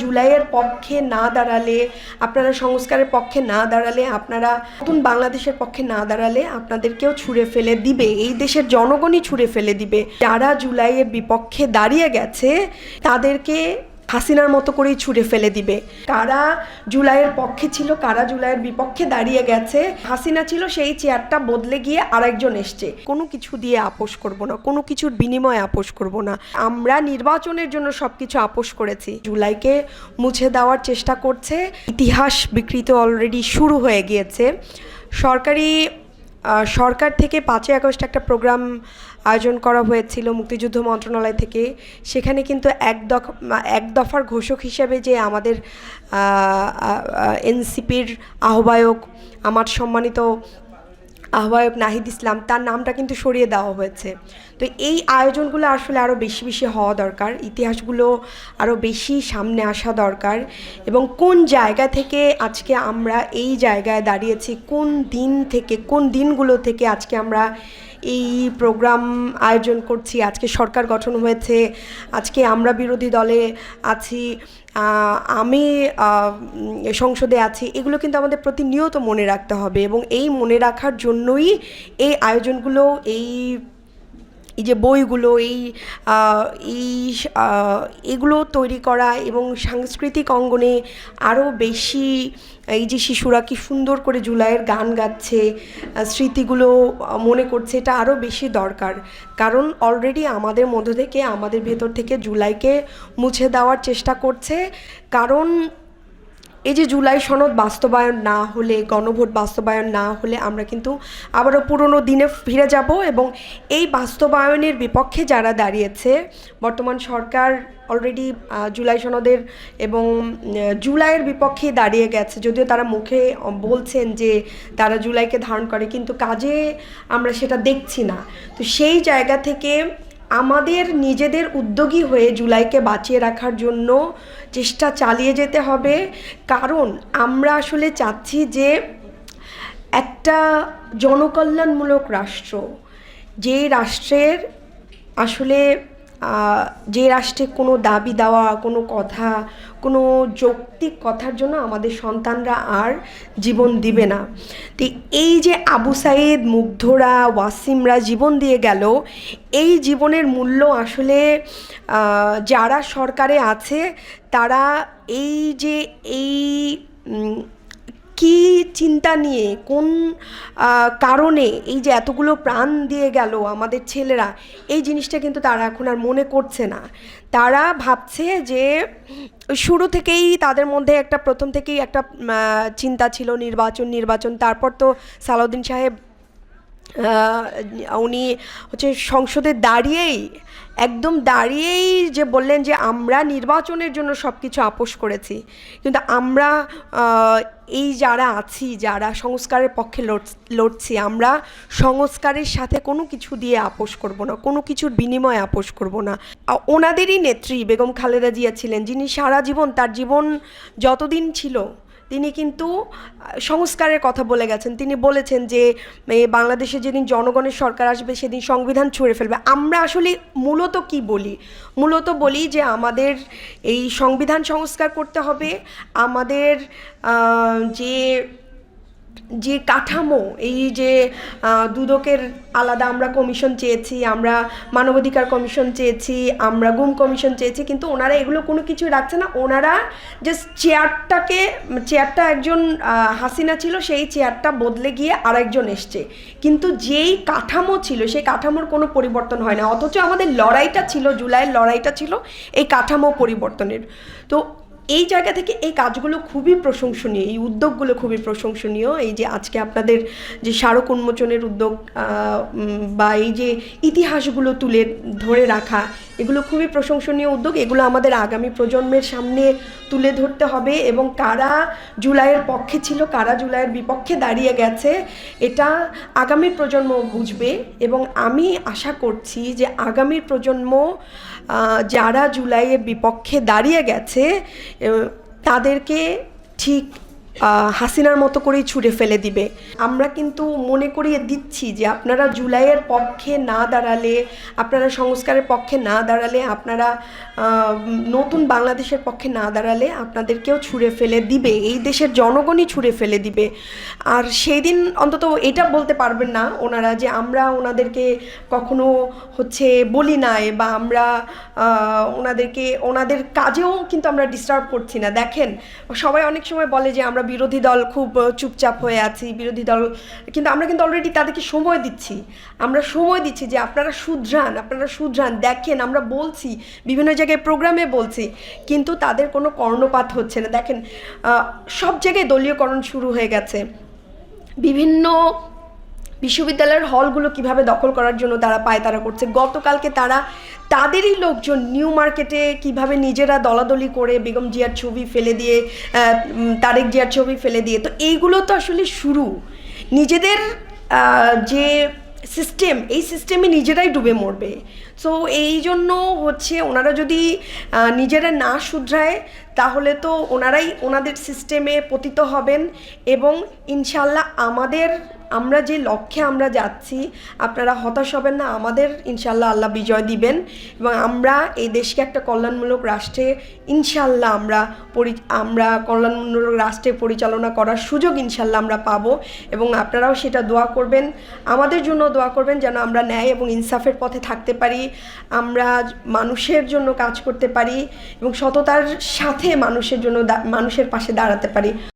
জুলাইয়ের পক্ষে না দাঁড়ালে, আপনারা সংস্কারের পক্ষে না দাঁড়ালে, আপনারা নতুন বাংলাদেশের পক্ষে না দাঁড়ালে আপনাদেরকেও ছুঁড়ে ফেলে দিবে, এই দেশের জনগণই ছুঁড়ে ফেলে দিবে। যারা জুলাইয়ের বিপক্ষে দাঁড়িয়ে গেছে তাদেরকে হাসিনার মতো করেই ছুঁড়ে ফেলে দিবে। কারা জুলাইয়ের পক্ষে ছিল, কারা জুলাইয়ের বিপক্ষে দাঁড়িয়ে গেছে, হাসিনা ছিল, সেই চেয়ারটা বদলে গিয়ে আরেকজন এসছে। কোনো কিছু দিয়ে আপোষ করব না, কোনো কিছুর বিনিময়ে আপোষ করব না। আমরা নির্বাচনের জন্য সব কিছু আপোষ করেছি। জুলাইকে মুছে দেওয়ার চেষ্টা করছে। ইতিহাস বিকৃত অলরেডি শুরু হয়ে গিয়েছে। সরকার থেকে 5ই আগস্ট একটা প্রোগ্রাম আয়োজন করা হয়েছিল মুক্তিযুদ্ধ মন্ত্রণালয় থেকে। সেখানে কিন্তু এক দফার ঘোষক হিসেবে যে আমাদের এনসিপির আহ্বায়ক, আমার সম্মানিত আহ্বায়ক নাহিদ ইসলাম, তার নামটা কিন্তু সরিয়ে দেওয়া হয়েছে। তো এই আয়োজনগুলো আসলে আরও বেশি বেশি হওয়া দরকার, ইতিহাসগুলো আরও বেশি সামনে আসা দরকার। এবং কোন জায়গা থেকে আজকে আমরা এই জায়গায় দাঁড়িয়েছি, কোন দিনগুলো থেকে আজকে আমরা এই প্রোগ্রাম আয়োজন করছি, আজকে সরকার গঠন হয়েছে, আজকে আমরা বিরোধী দলে আছি, আমি সংসদে আছি, এগুলো কিন্তু আমাদের প্রতিনিয়ত মনে রাখতে হবে। এবং এই মনে রাখার জন্যই এই আয়োজনগুলো, এই যে বইগুলো, এগুলো তৈরি করা এবং সাংস্কৃতিক অঙ্গনে আরও বেশি, এই যে শিশুরা কি সুন্দর করে জুলাইয়ের গান গাচ্ছে, স্মৃতিগুলো মনে করছে, এটা আরও বেশি দরকার। কারণ অলরেডি আমাদের মধ্য থেকে, আমাদের ভেতর থেকে জুলাইকে মুছে দেওয়ার চেষ্টা করছে। কারণ এই যে জুলাই সনদ বাস্তবায়ন না হলে, গণভোট বাস্তবায়ন না হলে আমরা কিন্তু আবারও পুরনো দিনে ফিরে যাব। এবং এই বাস্তবায়নের বিপক্ষে যারা দাঁড়িয়েছে, বর্তমান সরকার অলরেডি জুলাই সনদের এবং জুলাইয়ের বিপক্ষে দাঁড়িয়ে গেছে। যদিও তারা মুখে বলছেন যে তারা জুলাইকে ধারণ করে, কিন্তু কাজে আমরা সেটা দেখছি না। তো সেই জায়গা থেকে আমাদের নিজেদের উদ্যোগী হয়ে জুলাইকে বাঁচিয়ে রাখার জন্য চেষ্টা চালিয়ে যেতে হবে। কারণ আমরা আসলে চাচ্ছি যে একটা জনকল্যাণমূলক রাষ্ট্র, যে রাষ্ট্রের আসলে যে রাষ্ট্রে কোনো দাবি দেওয়া, কোনো কথা, কোনো যৌক্তিক কথার জন্য আমাদের সন্তানরা আর জীবন দিবে না। তো এই যে আবু সাইদ, মুগ্ধরা, ওয়াসিমরা জীবন দিয়ে গেল, এই জীবনের মূল্য আসলে যারা সরকারে আছে তারা এই কি চিন্তা নিয়ে, কোন কারণে এই যে এতগুলো প্রাণ দিয়ে গেল আমাদের ছেলেরা, এই জিনিসটা কিন্তু তারা এখন আর মনে করছে না। তারা ভাবছে যে শুরু থেকেই তাদের মধ্যে প্রথম থেকেই একটা চিন্তা ছিল নির্বাচন। তারপর তো সালাউদ্দিন সাহেব উনি সংসদে দাঁড়িয়েই যে বললেন যে আমরা নির্বাচনের জন্য সব কিছু আপোষ করেছি। কিন্তু আমরা এই যারা আছি, যারা সংস্কারের পক্ষে লড়ছি, আমরা সংস্কারের সাথে কোনো কিছু দিয়ে আপোষ করব না, কোনো কিছুর বিনিময়ে আপোষ করব না। ওনাদেরই নেত্রী বেগম খালেদা জিয়া ছিলেন, যিনি সারা জীবন, তার জীবন যতদিন ছিল, তিনি কিন্তু সংস্কারের কথা বলে গেছেন। তিনি বলেছেন যে বাংলাদেশে যেদিন জনগণের সরকার আসবে সেদিন সংবিধান ছুঁড়ে ফেলবে। আমরা আসলে মূলত কি বলি? মূলত বলি যে আমাদের এই সংবিধান সংস্কার করতে হবে, আমাদের যে কাঠামো, এই যে দুদকের আলাদা আমরা কমিশন চেয়েছি, আমরা মানবাধিকার কমিশন চেয়েছি, আমরা গুম কমিশন চেয়েছি, কিন্তু ওনারা এগুলো কোনো কিছু রাখছে না। ওনারা জাস্ট চেয়ারটা একজন হাসিনা ছিল, সেই চেয়ারটা বদলে গিয়ে আরেকজন এসছে, কিন্তু যেই কাঠামো ছিল সেই কাঠামোর কোনো পরিবর্তন হয় না। অথচ আমাদের লড়াইটা ছিল, জুলাইয়ের লড়াইটা ছিল এই কাঠামো পরিবর্তনের। তো এই জায়গা থেকে এই কাজগুলো খুবই প্রশংসনীয়, এই উদ্যোগগুলো খুবই প্রশংসনীয়। এই যে আজকে আপনাদের যে স্মারক উন্মোচনের উদ্যোগ বা এই যে ইতিহাসগুলো তুলে ধরে রাখা, এগুলো খুবই প্রশংসনীয় উদ্যোগ। এগুলো আমাদের আগামী প্রজন্মের সামনে তুলে ধরতে হবে। এবং কারা জুলাইয়ের পক্ষে ছিল, কারা জুলাইয়ের বিপক্ষে দাঁড়িয়ে গেছে, এটা আগামী প্রজন্ম বুঝবে। এবং আমি আশা করছি যে আগামী প্রজন্ম যারা জুলাইয়ের বিপক্ষে দাঁড়িয়ে গেছে তাদেরকে ঠিক হাসিনার মতো করেই ছুঁড়ে ফেলে দিবে। আমরা কিন্তু মনে করিয়ে দিচ্ছি যে আপনারা জুলাইয়ের পক্ষে না দাঁড়ালে, আপনারা সংস্কারের পক্ষে না দাঁড়ালে, আপনারা নতুন বাংলাদেশের পক্ষে না দাঁড়ালে আপনাদেরকেও ছুঁড়ে ফেলে দিবে, এই দেশের জনগণই ছুঁড়ে ফেলে দিবে। আর সেই দিন অন্তত এটা বলতে পারবেন না ওনারা যে আমরা ওনাদেরকে কখনো বলি নাই, বা আমরা ওনাদের কাজেও কিন্তু আমরা ডিস্টার্ব করছি না। দেখেন, সবাই অনেক সময় বলে যে আমরা বিরোধী দল খুব চুপচাপ হয়ে আছি, বিরোধী দল, কিন্তু আমরা কিন্তু অলরেডি তাদেরকে সময় দিচ্ছি। আমরা সময় দিচ্ছি যে আপনারা শুধরান, দেখেন আমরা বলছি, বিভিন্ন জায়গায় প্রোগ্রামে বলছি, কিন্তু তাদের কোনো কর্ণপাত হচ্ছে না। দেখেন, সব জায়গায় দলীয়করণ শুরু হয়ে গেছে। বিভিন্ন বিশ্ববিদ্যালয়ের হলগুলো কিভাবে দখল করার জন্য তারা পায়তারা করছে। গতকালকে তারা তাদেরই লোকজন নিউ মার্কেটে কিভাবে নিজেরা দলাদলি করে বেগম জিয়ার ছবি ফেলে দিয়ে, তারেক জিয়ার ছবি ফেলে দিয়ে, তো এইগুলো তো আসলে শুরু। নিজেদের যে সিস্টেম, এই সিস্টেমে নিজেরাই ডুবে মরবে। সো এই জন্য ওনারা যদি নিজেরা না শুধরায়, তাহলে তো ওনারাই ওনাদের সিস্টেমে পতিত হবেন। এবং ইনশাল্লাহ আমরা যে লক্ষ্যে আমরা যাচ্ছি, আপনারা হতাশ হবেন না। আমাদের ইনশাল্লাহ আল্লাহ বিজয় দিবেন, এবং আমরা এই দেশকে একটা কল্যাণমূলক রাষ্ট্রে ইনশাল্লাহ আমরা কল্যাণমূলক রাষ্ট্রে পরিচালনা করার সুযোগ ইনশাল্লাহ আমরা পাবো। এবং আপনারাও সেটা দোয়া করবেন, আমাদের জন্য দোয়া করবেন, যেন আমরা ন্যায় এবং ইনসাফের পথে থাকতে পারি, আমরা মানুষের জন্য কাজ করতে পারি, এবং সততার সাথে মানুষের পাশে দাঁড়াতে পারি।